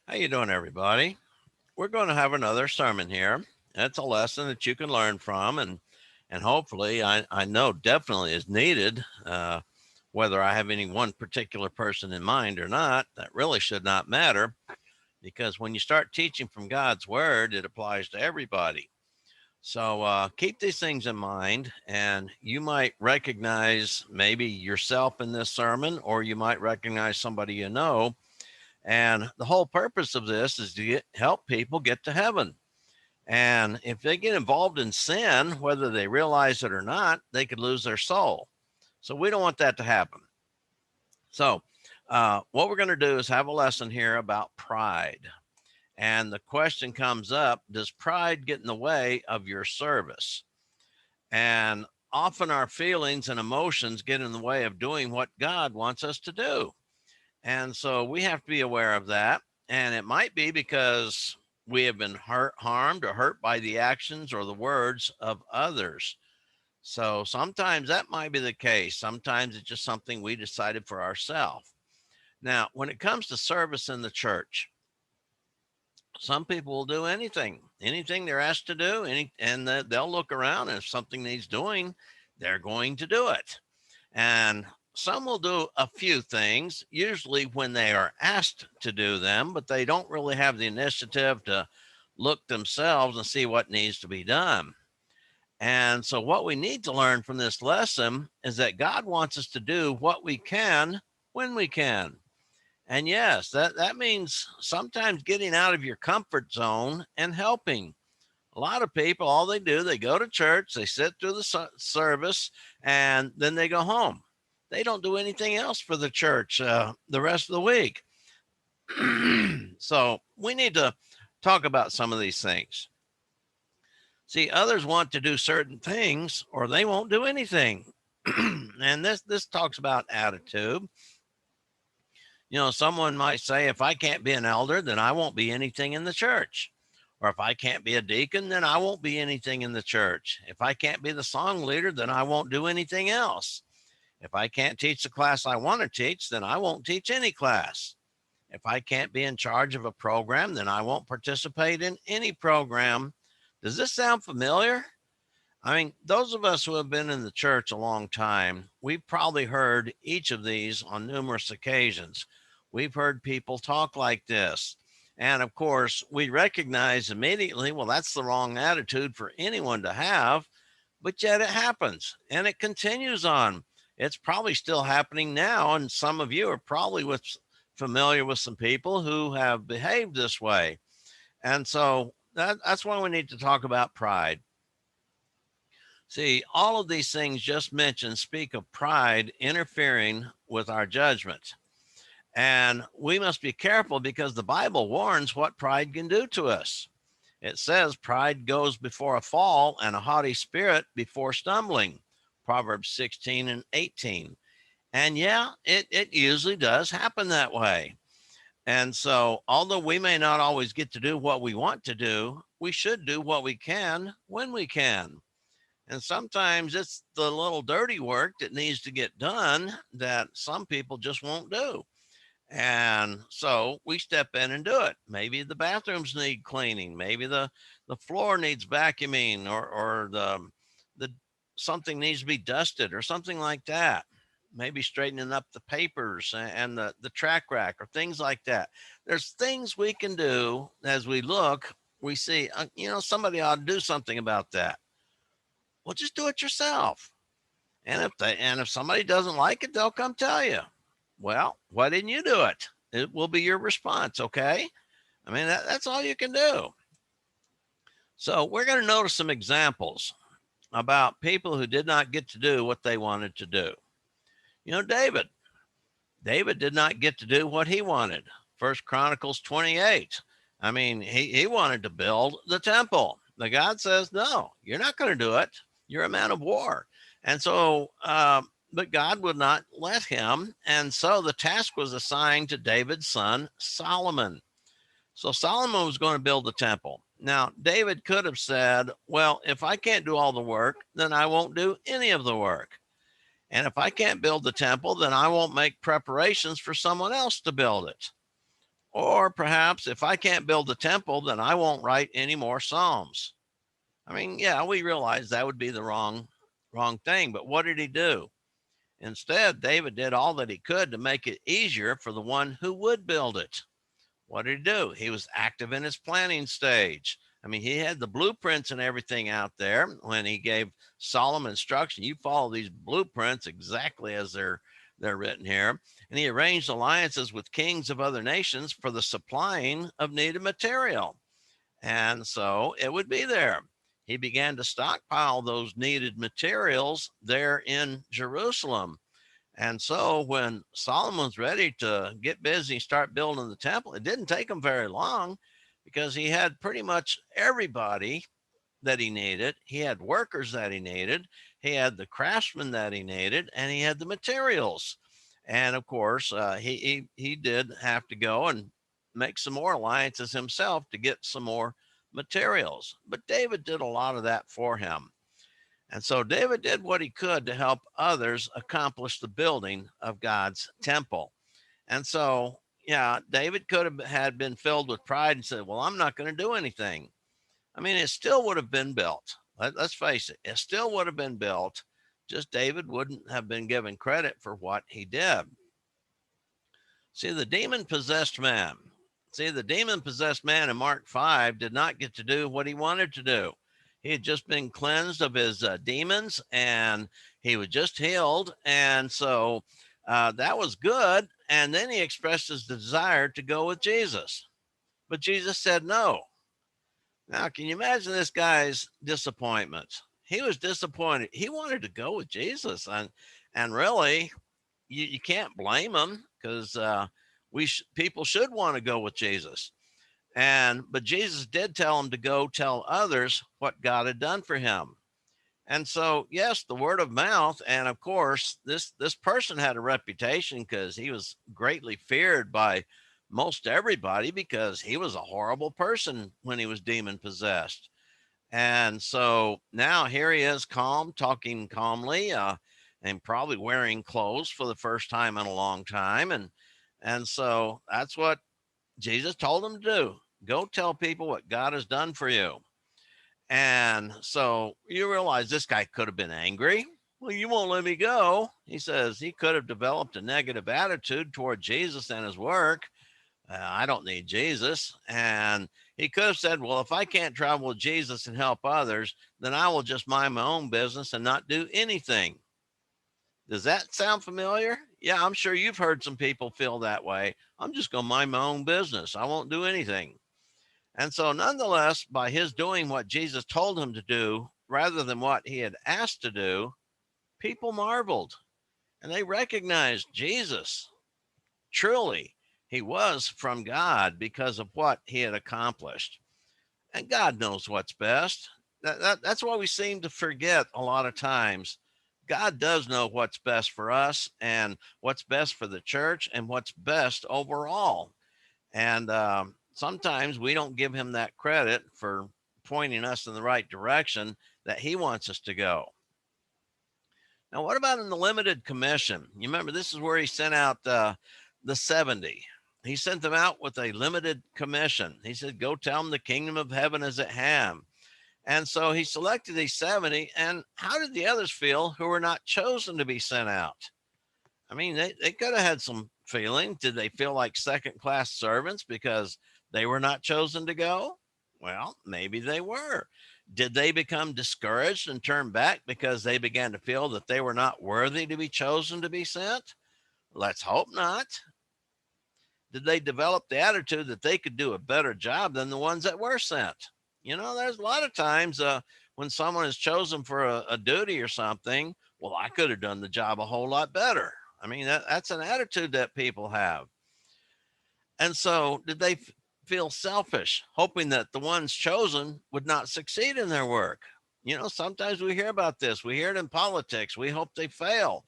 How you doing, everybody? We're going to have another sermon here. It's a lesson that you can learn from, and hopefully, I know definitely is needed. Whether I have any one particular person in mind or not, that really should not matter, because when you start teaching from God's word, it applies to everybody. So keep these things in mind, and you might recognize maybe yourself in this sermon, or you might recognize somebody you know. And the whole purpose of this is to help people get to heaven. And if they get involved in sin, whether they realize it or not, they could lose their soul. So we don't want that to happen. So, what we're going to do is have a lesson here about pride. And the question comes up: does pride get in the way of your service? And often our feelings and emotions get in the way of doing what God wants us to do. And so we have to be aware of that. And it might be because we have been hurt, harmed, or hurt by the actions or the words of others. So sometimes that might be the case. Sometimes it's just something we decided for ourselves. Now, when it comes to service in the church, some people will do anything they're asked to do, and they'll look around, and if something needs doing, they're going to do it. And some will do a few things, usually when they are asked to do them, but they don't really have the initiative to look themselves and see what needs to be done. And so, what we need to learn from this lesson is that God wants us to do what we can when we can. And yes, that means sometimes getting out of your comfort zone and helping. A lot of people, all they do, they go to church, they sit through the service, and then they go home. They don't do anything else for the church the rest of the week. So we need to talk about some of these things. See, others want to do certain things, or they won't do anything. And this talks about attitude. Someone might say, if I can't be an elder, then I won't be anything in the church. Or if I can't be a deacon, then I won't be anything in the church. If I can't be the song leader, then I won't do anything else. If I can't teach the class I want to teach, then I won't teach any class. If I can't be in charge of a program, then I won't participate in any program. Does this sound familiar? I mean, those of us who have been in the church a long time, we've probably heard each of these on numerous occasions. We've heard people talk like this. And of course, we recognize immediately, well, that's the wrong attitude for anyone to have, but yet it happens and it continues on. It's probably still happening now. And some of you are probably familiar with some people who have behaved this way. And so that's why we need to talk about pride. See, all of these things just mentioned speak of pride interfering with our judgment. And we must be careful because the Bible warns what pride can do to us. It says pride goes before a fall and a haughty spirit before stumbling. Proverbs 16 and 18. And yeah, it usually does happen that way. And so, although we may not always get to do what we want to do, we should do what we can when we can. And sometimes it's the little dirty work that needs to get done that some people just won't do. And so we step in and do it. Maybe the bathrooms need cleaning. Maybe the floor needs vacuuming, or the something needs to be dusted or something like that. Maybe straightening up the papers and the track rack or things like that. There's things we can do as we look. We see, somebody ought to do something about that. Well, just do it yourself. And if somebody doesn't like it, they'll come tell you. Well, why didn't you do it? It will be your response, okay? I mean, that's all you can do. So we're going to notice some examples about people who did not get to do what they wanted to do. David. David did not get to do what he wanted. First Chronicles 28. I mean, he wanted to build the temple. The God says, no, you're not going to do it. You're a man of war. And so, but God would not let him. And so the task was assigned to David's son, Solomon. So Solomon was going to build the temple. Now, David could have said, well, if I can't do all the work, then I won't do any of the work. And if I can't build the temple, then I won't make preparations for someone else to build it. Or perhaps if I can't build the temple, then I won't write any more Psalms. I mean, yeah, we realize that would be the wrong thing, but what did he do? Instead, David did all that he could to make it easier for the one who would build it. What did he do? He was active in his planning stage. I mean, he had the blueprints and everything out there when he gave Solomon instruction. You follow these blueprints exactly as they're written here. And he arranged alliances with kings of other nations for the supplying of needed material. And so it would be there. He began to stockpile those needed materials there in Jerusalem. And so when Solomon's ready to get busy, start building the temple, it didn't take him very long because he had pretty much everybody that he needed. He had workers that he needed. He had the craftsmen that he needed, and he had the materials. And of course, he did have to go and make some more alliances himself to get some more materials. But David did a lot of that for him. And so David did what he could to help others accomplish the building of God's temple. And so, yeah, David could have had been filled with pride and said, well, I'm not going to do anything. I mean, it still would have been built. Let's face it, it still would have been built. Just David wouldn't have been given credit for what he did. See, the demon possessed man. See, the demon possessed man in Mark 5 did not get to do what he wanted to do. He had just been cleansed of his demons and he was just healed. And so that was good. And then he expressed his desire to go with Jesus. But Jesus said no. Now, can you imagine this guy's disappointment? He was disappointed. He wanted to go with Jesus. And really, you can't blame him because people should want to go with Jesus. But Jesus did tell him to go tell others what God had done for him. And so, yes, the word of mouth, and of course, this person had a reputation because he was greatly feared by most everybody because he was a horrible person when he was demon possessed. And so now here he is, calm, talking calmly, and probably wearing clothes for the first time in a long time. And so that's what Jesus told him to do. Go tell people what God has done for you. And so you realize this guy could have been angry. Well, you won't let me go. He says he could have developed a negative attitude toward Jesus and his work. I don't need Jesus. And he could have said, well, if I can't travel with Jesus and help others, then I will just mind my own business and not do anything. Does that sound familiar? Yeah, I'm sure you've heard some people feel that way. I'm just going to mind my own business. I won't do anything. And so, nonetheless, by his doing what Jesus told him to do rather than what he had asked to do, people marveled and they recognized Jesus. Truly, he was from God because of what he had accomplished. And God knows what's best. That's why we seem to forget a lot of times. God does know what's best for us and what's best for the church and what's best overall. And sometimes we don't give him that credit for pointing us in the right direction that he wants us to go. Now, what about in the limited commission? You remember this is where he sent out the 70. He sent them out with a limited commission. He said, go tell them the kingdom of heaven is at hand. And so he selected these 70. And how did the others feel who were not chosen to be sent out? I mean, they could have had some feeling. Did they feel like second class servants because they were not chosen to go? Well, maybe they were. Did they become discouraged and turn back because they began to feel that they were not worthy to be chosen to be sent? Let's hope not. Did they develop the attitude that they could do a better job than the ones that were sent? You know, there's a lot of times when someone is chosen for a duty or something, well, I could have done the job a whole lot better. I mean, that's an attitude that people have. And so, did they feel selfish, hoping that the ones chosen would not succeed in their work? You know, sometimes we hear about this. We hear it in politics. We hope they fail.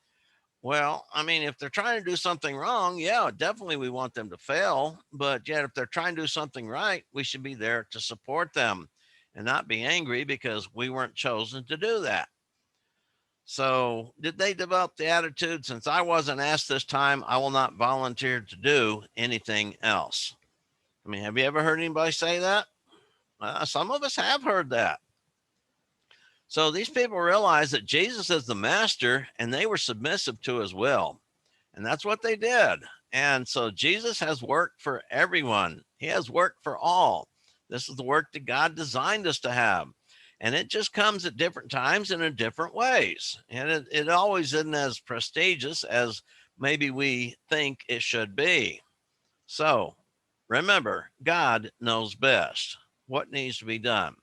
Well, I mean, if they're trying to do something wrong, yeah, definitely we want them to fail. But yet, if they're trying to do something right, we should be there to support them and not be angry because we weren't chosen to do that. So, did they develop the attitude since I wasn't asked this time, I will not volunteer to do anything else? I mean, have you ever heard anybody say that? Some of us have heard that. So these people realized that Jesus is the master and they were submissive to his will. And that's what they did. And so Jesus has work for everyone, he has work for all. This is the work that God designed us to have. And it just comes at different times and in different ways. And it always isn't as prestigious as maybe we think it should be. So remember, God knows best what needs to be done.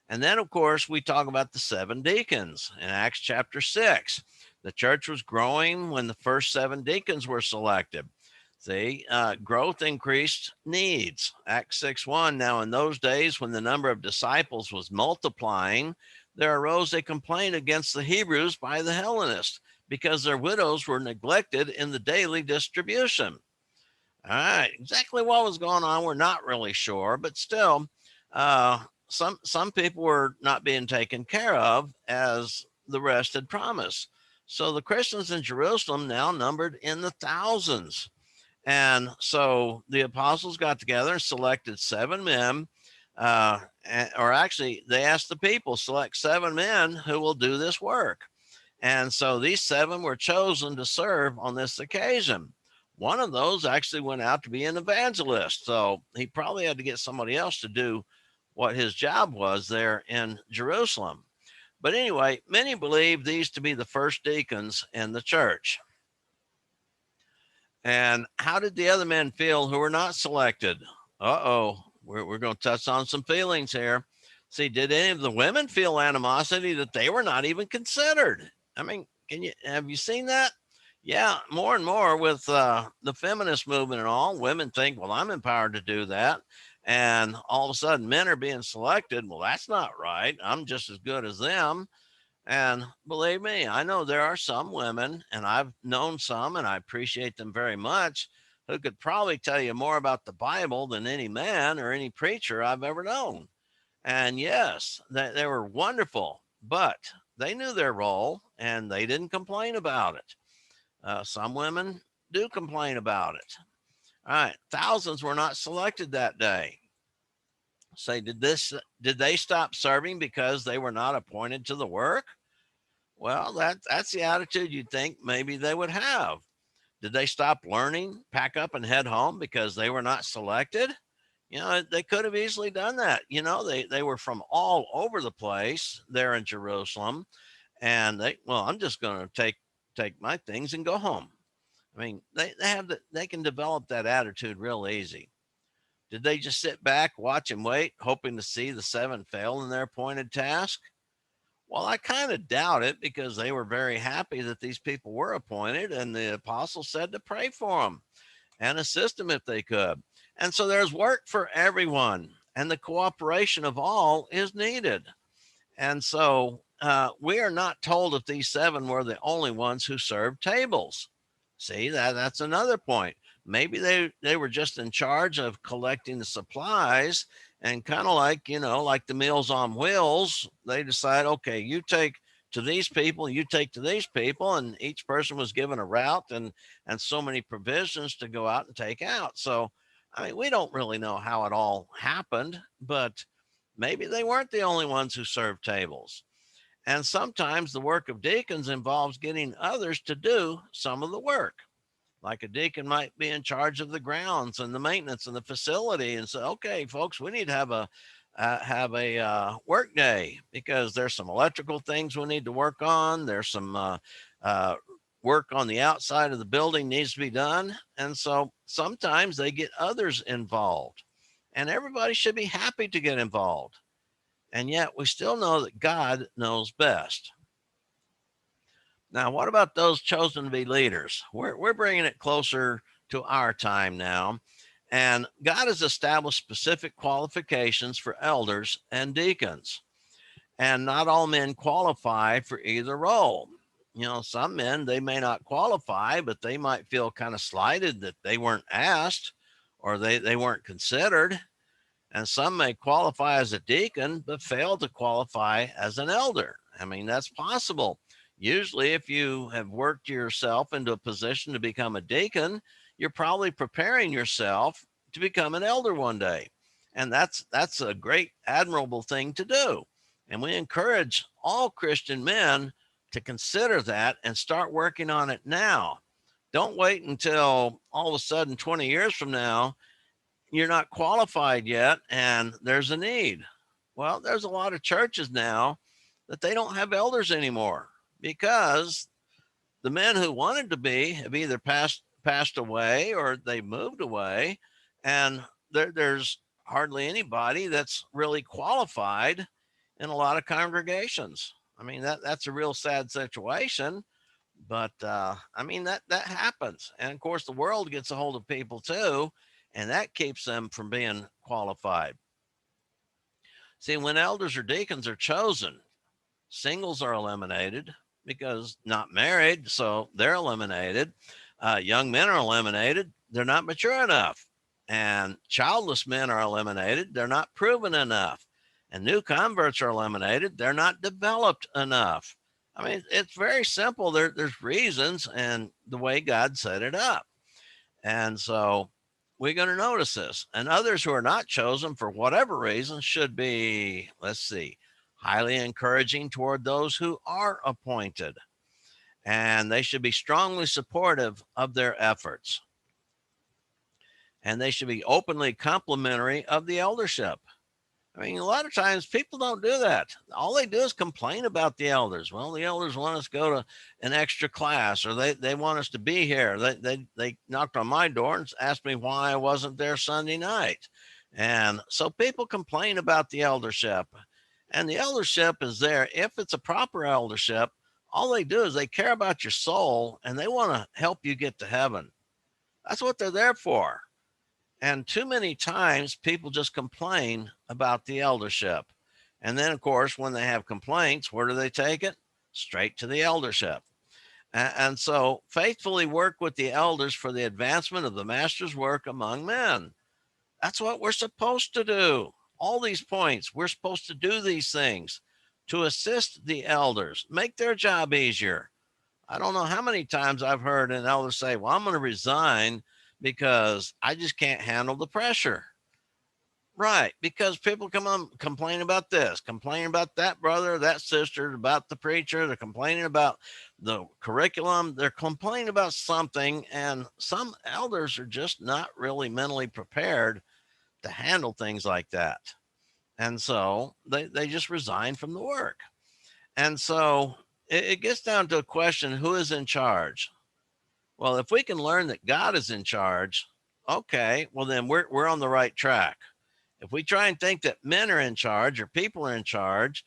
And then, of course, we talk about the seven deacons in Acts chapter 6. The church was growing when the first seven deacons were selected. See, growth increased needs. Acts 6:1. Now, in those days, when the number of disciples was multiplying, there arose a complaint against the Hebrews by the Hellenists because their widows were neglected in the daily distribution. All right, exactly what was going on, we're not really sure, but still, some people were not being taken care of as the rest had promised. So the Christians in Jerusalem now numbered in the thousands. And so the apostles got together and selected seven men, or actually, they asked the people, select seven men who will do this work. And so these seven were chosen to serve on this occasion. One of those actually went out to be an evangelist. So he probably had to get somebody else to do what his job was there in Jerusalem. But anyway, many believe these to be the first deacons in the church. And how did the other men feel who were not selected? We're going to touch on some feelings here. See, did any of the women feel animosity that they were not even considered? I mean, have you seen that? Yeah, more and more with the feminist movement and all, women think, well, I'm empowered to do that. And all of a sudden, men are being selected. Well, that's not right. I'm just as good as them. And believe me, I know there are some women, and I've known some, and I appreciate them very much, who could probably tell you more about the Bible than any man or any preacher I've ever known. And yes, they were wonderful, but they knew their role and they didn't complain about it. Some women do complain about it. All right, thousands were not selected that day. Say, did they stop serving because they were not appointed to the work? Well, that's the attitude you'd think maybe they would have. Did they stop learning, pack up and head home because they were not selected? They could have easily done that. They were from all over the place there in Jerusalem, and I'm just going to take my things and go home. I mean, they can develop that attitude real easy. Did they just sit back, watch and wait, hoping to see the seven fail in their appointed task? Well, I kind of doubt it because they were very happy that these people were appointed, and the apostles said to pray for them and assist them if they could. And so there's work for everyone, and the cooperation of all is needed. And so we are not told if these seven were the only ones who served tables. See, that's another point. Maybe they were just in charge of collecting the supplies, and kind of like, like the Meals on Wheels, they decide, okay, you take to these people, you take to these people, and each person was given a route and so many provisions to go out and take out. So, I mean, we don't really know how it all happened, but maybe they weren't the only ones who served tables. And sometimes the work of deacons involves getting others to do some of the work. Like a deacon might be in charge of the grounds and the maintenance and the facility, and say, "Okay, folks, we need to have a work day because there's some electrical things we need to work on. There's some work on the outside of the building needs to be done." And so sometimes they get others involved, and everybody should be happy to get involved. And yet we still know that God knows best. Now, what about those chosen to be leaders? We're bringing it closer to our time now. And God has established specific qualifications for elders and deacons. And not all men qualify for either role. Some men, they may not qualify, but they might feel kind of slighted that they weren't asked or they weren't considered. And some may qualify as a deacon, but fail to qualify as an elder. I mean, that's possible. Usually, if you have worked yourself into a position to become a deacon, you're probably preparing yourself to become an elder one day. And that's a great, admirable thing to do. And we encourage all Christian men to consider that and start working on it now. Don't wait until all of a sudden 20 years from now you're not qualified yet and there's a need. Well, there's a lot of churches now that they don't have elders anymore because the men who wanted to be have either passed away or they moved away, and there's hardly anybody that's really qualified in a lot of congregations. I mean, that's a real sad situation, but I mean that happens, and of course the world gets a hold of people too, and that keeps them from being qualified. See, when elders or deacons are chosen, singles are eliminated because not married, so they're eliminated. Young men are eliminated, they're not mature enough. And childless men are eliminated, they're not proven enough. And new converts are eliminated, they're not developed enough. I mean, it's very simple. There's reasons and the way God set it up. And so we're going to notice this. And others who are not chosen for whatever reason should be, let's see, highly encouraging toward those who are appointed. And they should be strongly supportive of their efforts. And they should be openly complimentary of the eldership. I mean, a lot of times people don't do that. All they do is complain about the elders. Well, the elders want us to go to an extra class, or they want us to be here. They knocked on my door and asked me why I wasn't there Sunday night. And so people complain about the eldership. And the eldership is there. If it's a proper eldership, all they do is they care about your soul and they want to help you get to heaven. That's what they're there for. And too many times people just complain about the eldership. And then, of course, when they have complaints, where do they take it? Straight to the eldership. And so faithfully work with the elders for the advancement of the master's work among men. That's what we're supposed to do. All these points, we're supposed to do these things to assist the elders, make their job easier. I don't know how many times I've heard an elder say, well, I'm going to resign because I just can't handle the pressure. Right. Because people come on, complain about this, complain about that brother, that sister, about the preacher. They're complaining about the curriculum. They're complaining about something. And some elders are just not really mentally prepared to handle things like that. And so they just resign from the work. And so it gets down to a question, who is in charge? Well, if we can learn that God is in charge, okay, well, then we're on the right track. If we try and think that men are in charge or people are in charge,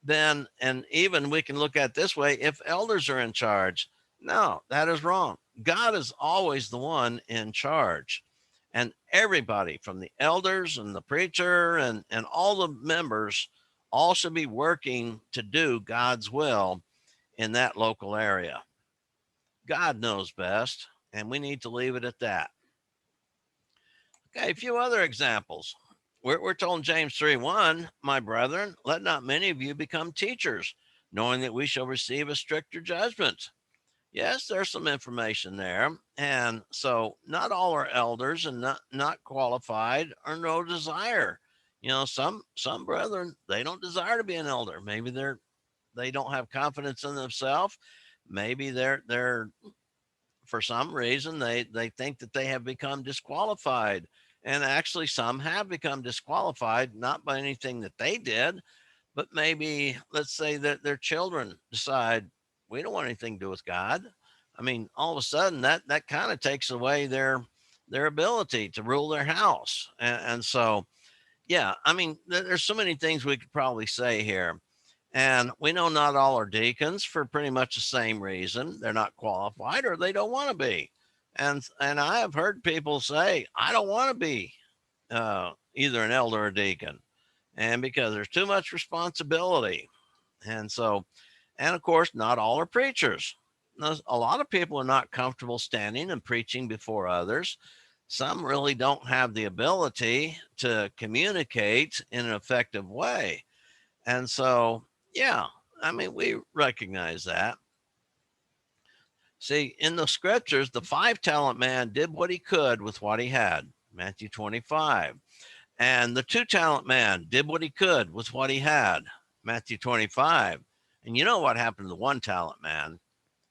then, and even we can look at it this way, if elders are in charge, no, that is wrong. God is always the one in charge. And everybody from the elders and the preacher and all the members all should be working to do God's will in that local area. God knows best, and we need to leave it at that. Okay, a few other examples. We're told in James 3:1, my brethren, let not many of you become teachers, knowing that we shall receive a stricter judgment. Yes, there's some information there. And so not all are elders and not qualified or no desire. You know, some brethren, they don't desire to be an elder. Maybe they don't have confidence in themselves. Maybe they're for some reason they think that they have become disqualified, and actually some have become disqualified not by anything that they did, but maybe let's say that their children decide we don't want anything to do with God. I mean, all of a sudden that kind of takes away their ability to rule their house. And so yeah, I mean, there's so many things we could probably say here. And we know not all are deacons for pretty much the same reason. They're not qualified or they don't want to be. And I have heard people say, I don't want to be either an elder or deacon. And because there's too much responsibility. And so, and of course, not all are preachers. A lot of people are not comfortable standing and preaching before others. Some really don't have the ability to communicate in an effective way. And so, yeah, I mean, we recognize that. See, in the scriptures, the 5 talent man did what he could with what he had. Matthew 25. And the 2 talent man did what he could with what he had, Matthew 25. And you know what happened to the 1 talent man?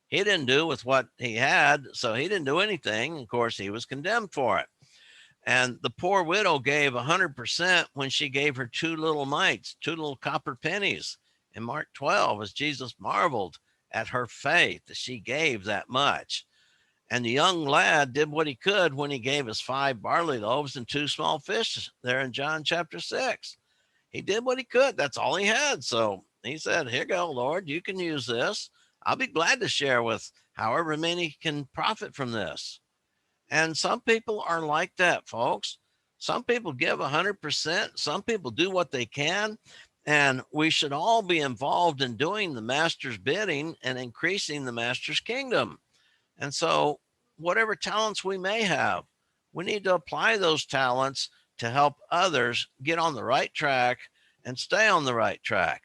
He didn't do with what he had, so he didn't do anything. Of course, he was condemned for it. And the poor widow gave 100% when she gave her 2 little mites, 2 little copper pennies in Mark 12, as Jesus marveled at her faith that she gave that much. And the young lad did what he could when he gave his 5 barley loaves and 2 small fish there in John chapter 6. He did what he could. That's all he had. So he said, "Here you go, Lord, you can use this. I'll be glad to share with however many can profit from this." And some people are like that, folks. Some people give 100%. Some people do what they can. And we should all be involved in doing the master's bidding and increasing the master's kingdom. And so, whatever talents we may have, we need to apply those talents to help others get on the right track and stay on the right track.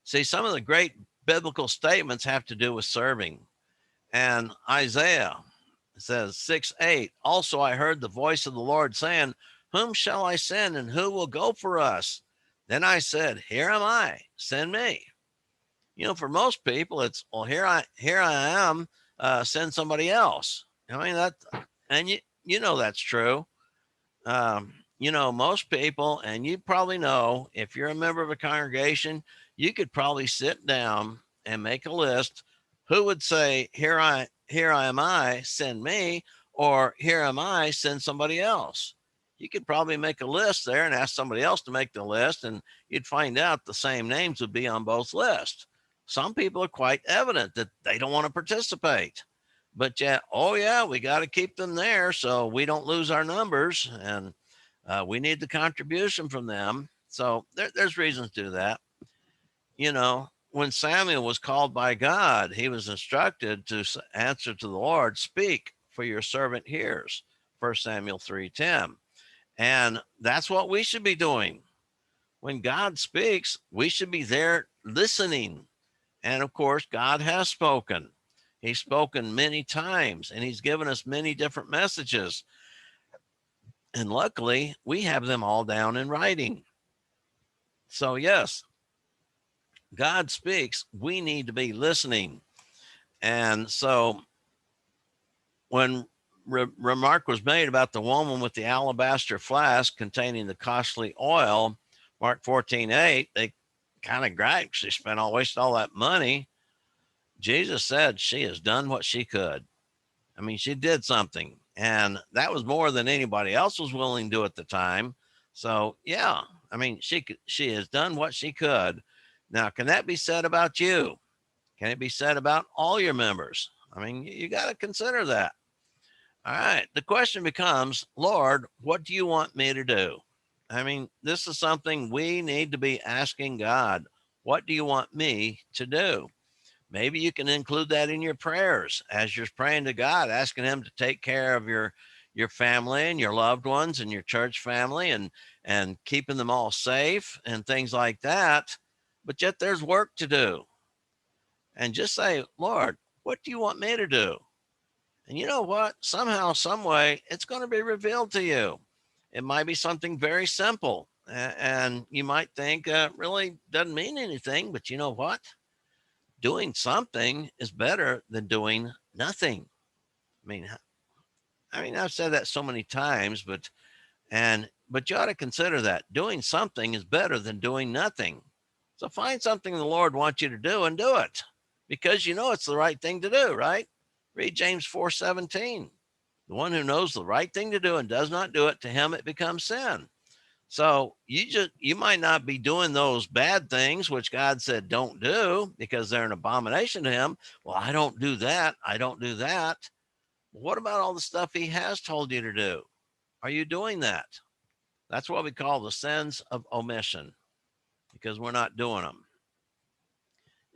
See, some of the great biblical statements have to do with serving. And Isaiah says 6:8, also I heard the voice of the Lord saying, "Whom shall I send and who will go for us?" Then I said, "Here am I, send me." For most people, it's, well, here I am, send somebody else. I mean that, and that's true. Most people, and you probably know, if you're a member of a congregation, you could probably sit down and make a list who would say, here am I, send me, or here am I, send somebody else. You could probably make a list there and ask somebody else to make the list, and you'd find out the same names would be on both lists. Some people are quite evident that they don't want to participate, but yet, oh yeah, we got to keep them there so we don't lose our numbers, and we need the contribution from them. So there's reasons to do that. When Samuel was called by God, he was instructed to answer to the Lord, "Speak, for your servant hears." 1 Samuel 3:10. And that's what we should be doing. When God speaks, we should be there listening. And of course, God has spoken. He's spoken many times, and he's given us many different messages. And luckily, we have them all down in writing. So, yes, God speaks. We need to be listening. And so, when remark was made about the woman with the alabaster flask containing the costly oil, Mark 14:8, they kind of griped. She wasted all that money. Jesus said she has done what she could. I mean, she did something, and that was more than anybody else was willing to do at the time. So, yeah, I mean, she has done what she could. Now, can that be said about you? Can it be said about all your members? I mean, you got to consider that. All right. The question becomes, Lord, what do you want me to do? I mean, this is something we need to be asking God. What do you want me to do? Maybe you can include that in your prayers as you're praying to God, asking him to take care of your family and your loved ones and your church family, and keeping them all safe and things like that. But yet there's work to do. And just say, Lord, what do you want me to do? And you know what? Somehow, some way, it's going to be revealed to you. It might be something very simple, and you might think really doesn't mean anything. But you know what? Doing something is better than doing nothing. I mean, I've said that so many times, but you ought to consider that doing something is better than doing nothing. So find something the Lord wants you to do and do it, because you know it's the right thing to do, right? Read James 4:17. The one who knows the right thing to do and does not do it, to him it becomes sin. So you might not be doing those bad things which God said don't do because they're an abomination to him. Well, I don't do that. I don't do that. What about all the stuff he has told you to do? Are you doing that? That's what we call the sins of omission, because we're not doing them.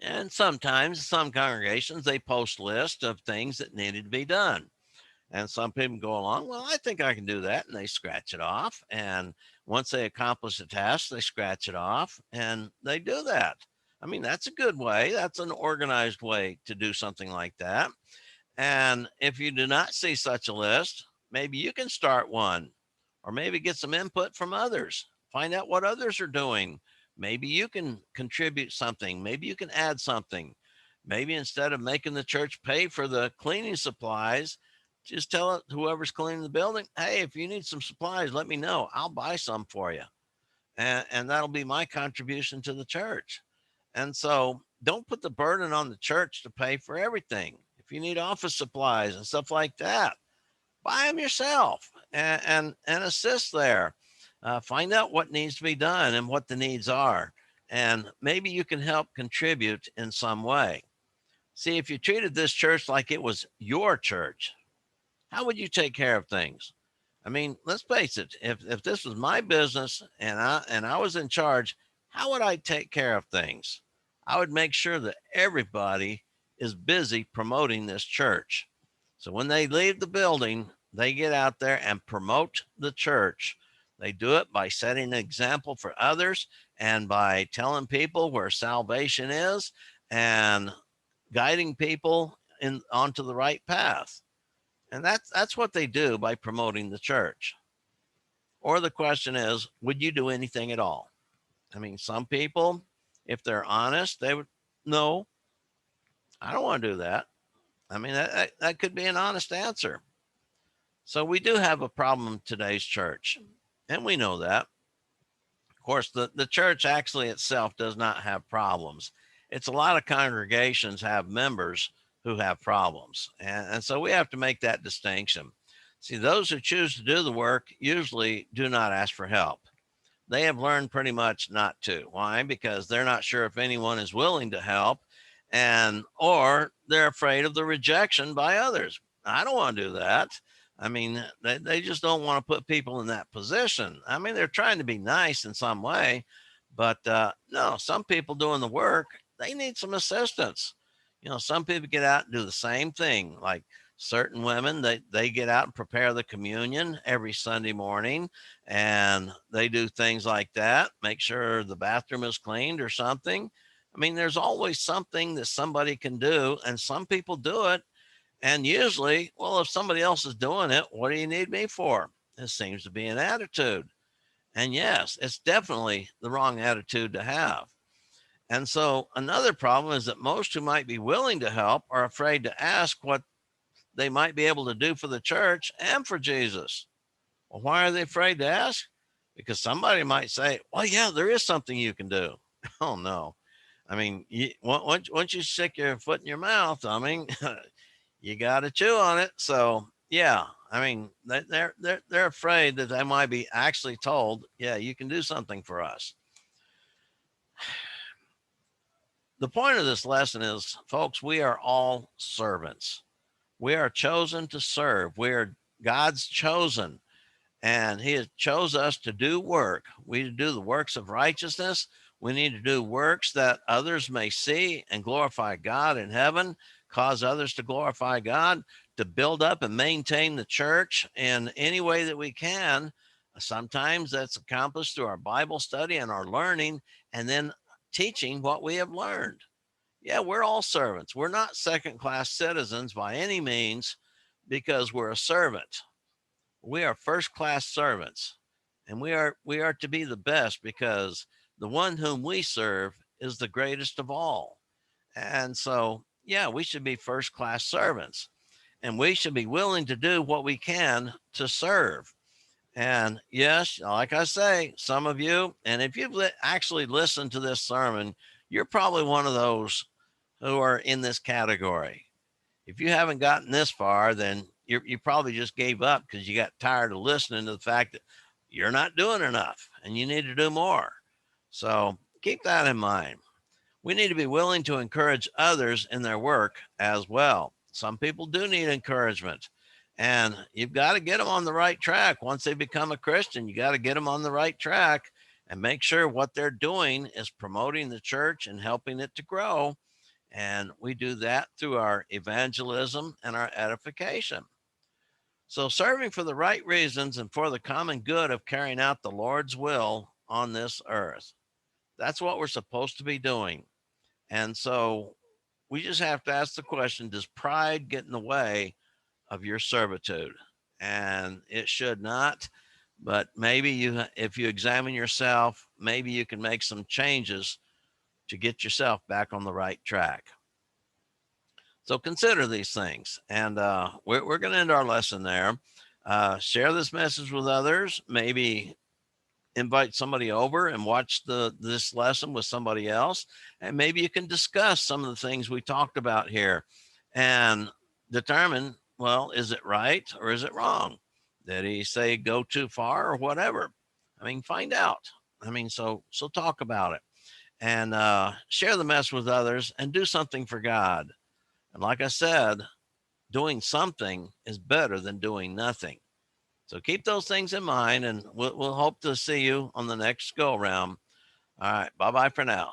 And sometimes some congregations, they post lists of things that needed to be done. And some people go along, well, I think I can do that. And they scratch it off. And once they accomplish the task, they scratch it off and they do that. I mean, that's a good way. That's an organized way to do something like that. And if you do not see such a list, maybe you can start one, or maybe get some input from others. Find out what others are doing. Maybe you can contribute something. Maybe you can add something. Maybe instead of making the church pay for the cleaning supplies, just tell it whoever's cleaning the building, hey, if you need some supplies, let me know. I'll buy some for you. And that'll be my contribution to the church. And so don't put the burden on the church to pay for everything. If you need office supplies and stuff like that, buy them yourself and assist there. Find out what needs to be done and what the needs are. And maybe you can help contribute in some way. See, if you treated this church like it was your church, how would you take care of things? I mean, let's face it, if this was my business and I was in charge, how would I take care of things? I would make sure that everybody is busy promoting this church. So when they leave the building, they get out there and promote the church. They do it by setting an example for others and by telling people where salvation is and guiding people in onto the right path. And that's what they do by promoting the church. Or the question is, would you do anything at all? I mean, some people, if they're honest, they would, no, I don't want to do that. I mean, that could be an honest answer. So we do have a problem in today's church, and we know that. Of course, the church actually itself does not have problems. It's a lot of congregations have members who have problems. And so we have to make that distinction. See, those who choose to do the work usually do not ask for help. They have learned pretty much not to. Why? Because they're not sure if anyone is willing to help, and or they're afraid of the rejection by others. I don't want to do that. I mean, they just don't want to put people in that position. I mean, they're trying to be nice in some way, but no, some people doing the work, they need some assistance. You know, some people get out and do the same thing. Like certain women, they get out and prepare the communion every Sunday morning, and they do things like that, make sure the bathroom is cleaned or something. I mean, there's always something that somebody can do, and some people do it. And usually, well, if somebody else is doing it, what do you need me for? This seems to be an attitude. And yes, it's definitely the wrong attitude to have. And so, another problem is that most who might be willing to help are afraid to ask what they might be able to do for the church and for Jesus. Well, why are they afraid to ask? Because somebody might say, well, yeah, there is something you can do. Oh, no. I mean, once you stick your foot in your mouth, I mean, you got to chew on it. So, yeah, I mean, they're afraid that they might be actually told, yeah, you can do something for us. The point of this lesson is, folks, we are all servants. We are chosen to serve. We are God's chosen, and He has chose us to do work. We need to do the works of righteousness. We need to do works that others may see and glorify God in heaven, cause others to glorify God, to build up and maintain the church in any way that we can. Sometimes that's accomplished through our Bible study and our learning, and then teaching what we have learned. Yeah, we're all servants. We're not second class citizens by any means because we're a servant. We are first class servants, and we are to be the best because the one whom we serve is the greatest of all. And so, yeah, we should be first class servants, and we should be willing to do what we can to serve. And yes, like I say, some of you, and if you've actually listened to this sermon, you're probably one of those who are in this category. If you haven't gotten this far, then you probably just gave up because you got tired of listening to the fact that you're not doing enough and you need to do more. So keep that in mind. We need to be willing to encourage others in their work as well. Some people do need encouragement, and you've got to get them on the right track. Once they become a Christian, you got to get them on the right track and make sure what they're doing is promoting the church and helping it to grow. And we do that through our evangelism and our edification. So, serving for the right reasons and for the common good of carrying out the Lord's will on this earth. That's what we're supposed to be doing. And so, we just have to ask the question, does pride get in the way of your servitude? and it should not. But maybe if you examine yourself, maybe you can make some changes to get yourself back on the right track. So consider these things. And we're going to end our lesson there. Share this message with others. Maybe invite somebody over and watch this lesson with somebody else. And maybe you can discuss some of the things we talked about here and determine, well, is it right or is it wrong? Did he say go too far or whatever? I mean, find out. I mean, so talk about it and share the mess with others and do something for God. And like I said, doing something is better than doing nothing. So keep those things in mind, and we'll hope to see you on the next go around. All right. Bye bye for now.